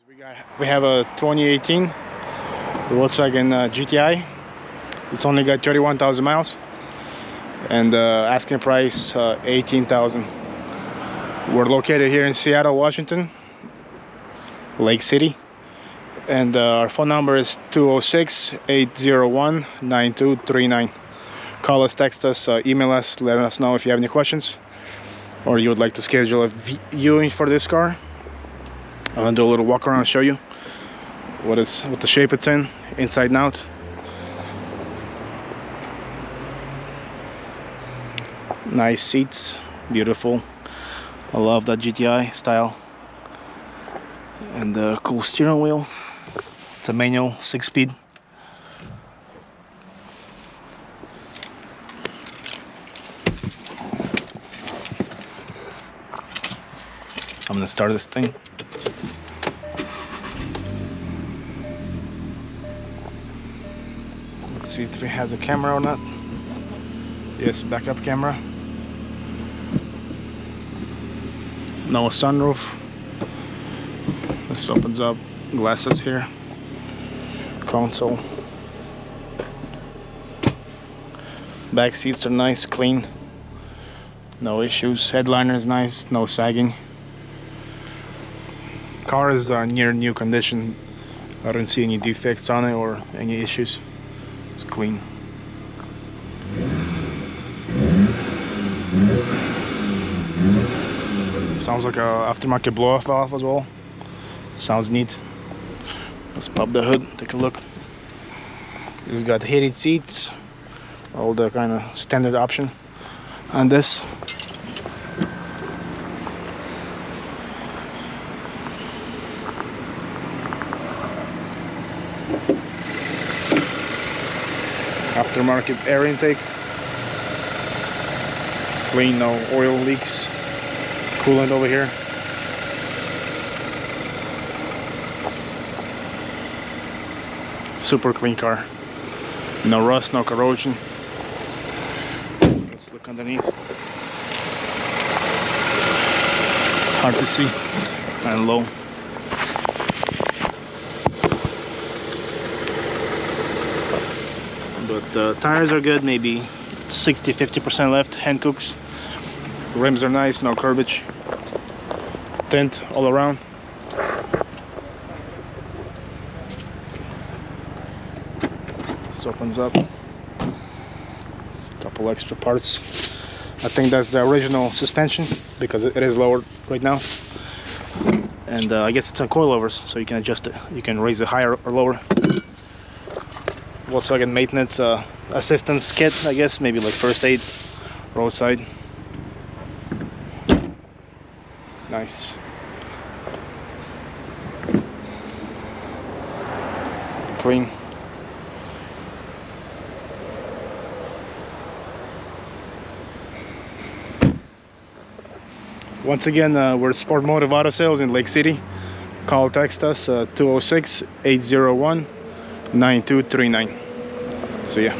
We have a 2018 Volkswagen GTI. It's only got 31,000 miles, and asking price 18,000. We're located here in Seattle, Washington, Lake City, and our phone number is 206-801-9239. Call us, text us, email us, let us know if you have any questions or you would like to schedule a viewing for this car. I'm gonna do a little walk around and show you what the shape it's in, inside and out. Nice seats, beautiful. I love that GTI style. And the cool steering wheel. It's a manual 6-speed. I'm gonna start this thing. Let's see if it has a camera or not. Yes, backup camera. No sunroof. This opens up. Glasses here. Console. Back seats are nice, clean. No issues. Headliner is nice, no sagging. Car is near new condition. I don't see any defects on it or any issues. It's clean. Sounds like a aftermarket blow-off valve as well. Sounds neat. Let's pop the hood, take a look. It's got heated seats, all the kind of standard option on this. Aftermarket air intake. Clean, no oil leaks. Coolant over here. Super clean car. No rust, no corrosion. Let's look underneath. Hard to see and low. But the tires are good, maybe 60-50% left. Hand cooks. Rims are nice, no curbage. Tint all around. This opens up. Couple extra parts. I think that's the original suspension because it is lowered right now. And I guess it's on coilovers, so you can adjust it. You can raise it higher or lower. Volkswagen maintenance assistance kit, I guess, maybe like first aid, roadside. Nice. Clean. Once again, we're Sport Motive Auto Sales in Lake City. Call, text us 206-801-9239. See ya.